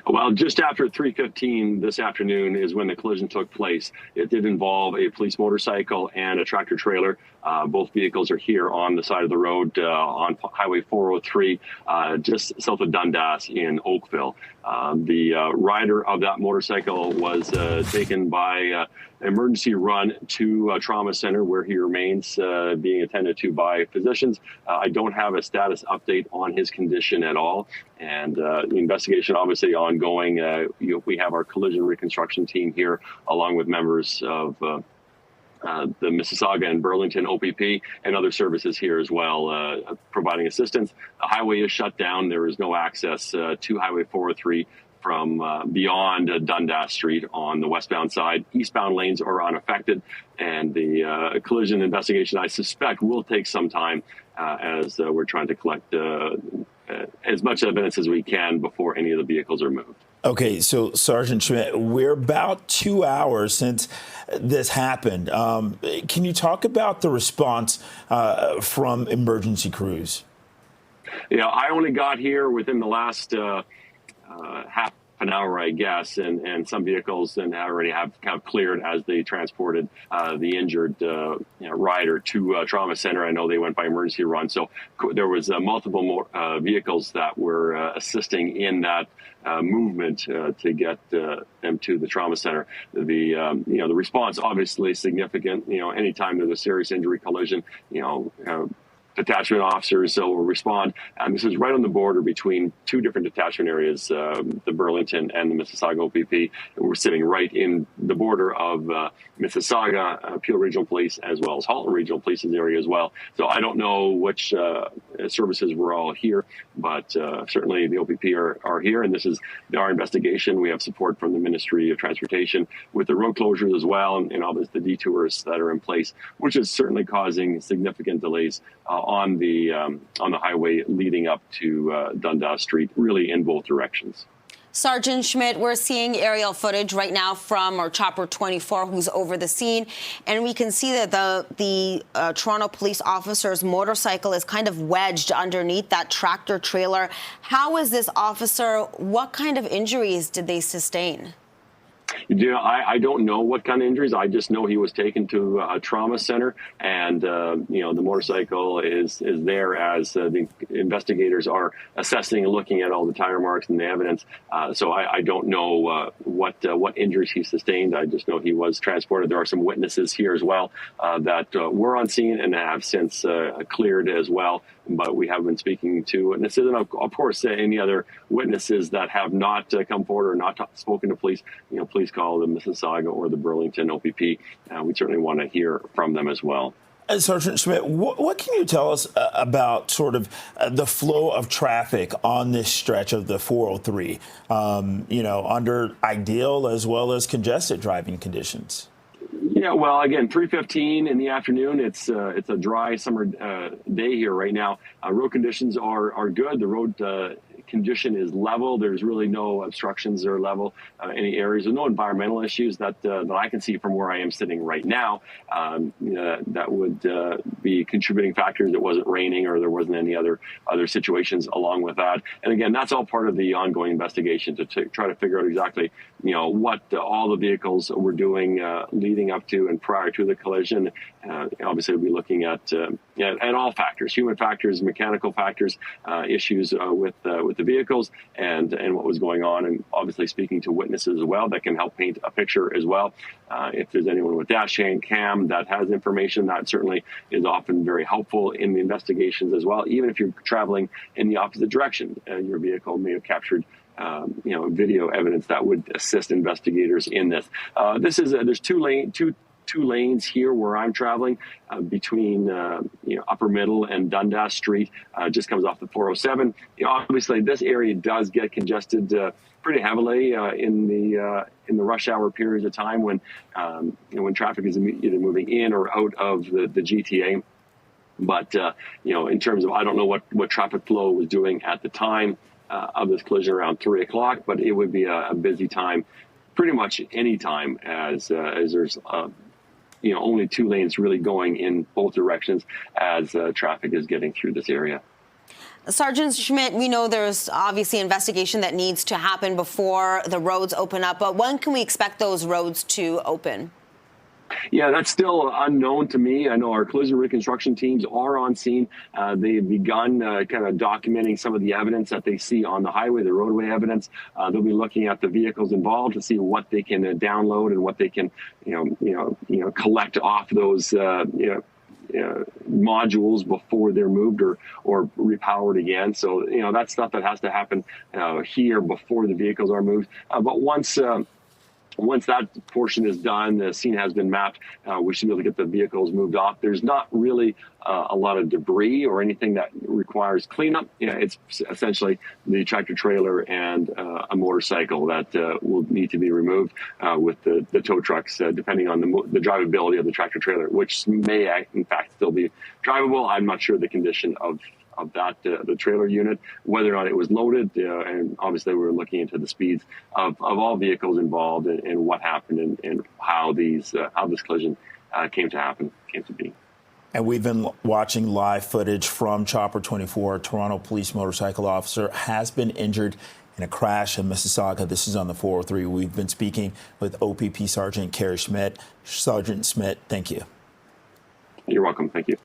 Well, just after 3:15 this afternoon is when the collision took place. It did involve a police motorcycle and a tractor trailer. Both vehicles are here on the side of the road on Highway 403, just south of Dundas in Oakville. The rider of that motorcycle was taken by emergency run to a trauma center where he remains being attended to by physicians. I don't have a status update on his condition at all. And the investigation obviously ongoing. We have our collision reconstruction team here along with members of the Mississauga and Burlington OPP and other services here as well, providing assistance. The highway is shut down. There is no access to Highway 403 from beyond Dundas Street on the westbound side. Eastbound lanes are unaffected, and the collision investigation, I suspect, will take some time as we're trying to collect as much evidence as we can before any of the vehicles are moved. Okay, so Sergeant Schmidt, we're about 2 hours since this happened. Can you talk about the response from emergency crews? Yeah, I only got here within the last half an hour, I guess, and some vehicles and already have kind of cleared as they transported the injured rider to a trauma center. I know they went by emergency run, so there was multiple more vehicles that were assisting in that movement to get them to the trauma center. The response obviously significant. Anytime there's a serious injury collision, detachment officers will respond. And this is right on the border between two different detachment areas, the Burlington and the Mississauga OPP. And we're sitting right in the border of Mississauga, Peel Regional Police, as well as Halton Regional Police's area as well. So I don't know which services were all here, but certainly the OPP are here. And this is our investigation. We have support from the Ministry of Transportation with the road closures as well, and all the detours that are in place, which is certainly causing significant delays on the highway leading up to Dundas Street, really in both directions. Sergeant Schmidt, we're seeing aerial footage right now from our Chopper 24, who's over the scene, and we can see that the Toronto police officer's motorcycle is kind of wedged underneath that tractor trailer. How is this officer? What kind of injuries did they sustain? I don't know what kind of injuries. I just know he was taken to a trauma center, and the motorcycle is there as the investigators are assessing and looking at all the tire marks and the evidence. So I don't know what injuries he sustained. I just know he was transported. There are some witnesses here as well that were on scene and have since cleared as well. But we have been speaking to witnesses, and of course, any other witnesses that have not come forward or not spoken to police, please call the Mississauga or the Burlington OPP. We certainly want to hear from them as well. Sergeant Schmidt, what can you tell us about sort of the flow of traffic on this stretch of the 403, under ideal as well as congested driving conditions? Yeah, well, again, 3:15 in the afternoon. It's a dry summer day here right now. Road conditions are good. The road condition is level. There's really no obstructions or level any areas. There's no environmental issues that I can see from where I am sitting right now. That would be contributing factors. It wasn't raining or there wasn't any other situations along with that. And again, that's all part of the ongoing investigation to try to figure out exactly what all the vehicles were doing leading up to and prior to the collision. Obviously, we'll be looking at all factors, human factors, mechanical factors, issues with the vehicles and what was going on, and obviously speaking to witnesses as well that can help paint a picture as well. If there's anyone with dash cam that has information, that certainly is often very helpful in the investigations as well. Even if you're traveling in the opposite direction, your vehicle may have captured video evidence that would assist investigators in this. There's two lanes here where I'm traveling between Upper Middle and Dundas Street. Just comes off the 407. Obviously, this area does get congested pretty heavily in the rush hour periods of time when traffic is either moving in or out of the GTA. But in terms of, I don't know what traffic flow was doing at the time of this collision around 3 o'clock, but it would be a busy time pretty much any time as there's only two lanes really going in both directions as traffic is getting through this area. Sergeant Schmidt, we know there's obviously investigation that needs to happen before the roads open up, but when can we expect those roads to open? Yeah, that's still unknown to me. I know our collision reconstruction teams are on scene. They've begun kind of documenting some of the evidence that they see on the highway, the roadway evidence. They'll be looking at the vehicles involved to see what they can download and what they can, collect off those, modules before they're moved or repowered again. So, that's stuff that has to happen here before the vehicles are moved. But once that portion is done, the scene has been mapped, we should be able to get the vehicles moved off. There's not really a lot of debris or anything that requires cleanup. It's essentially the tractor trailer and a motorcycle that will need to be removed with the tow trucks, depending on the drivability of the tractor trailer, which may in fact still be drivable. I'm not sure the condition of that the trailer unit, whether or not it was loaded, and obviously we're looking into the speeds of all vehicles involved and what happened and how this collision came to be. And we've been watching live footage from Chopper 24. A Toronto police motorcycle officer has been injured in a crash in Mississauga. This is on the 403. We've been speaking with OPP Sgt. Kerry Schmidt. Sergeant Schmidt, thank you. You're welcome. Thank you.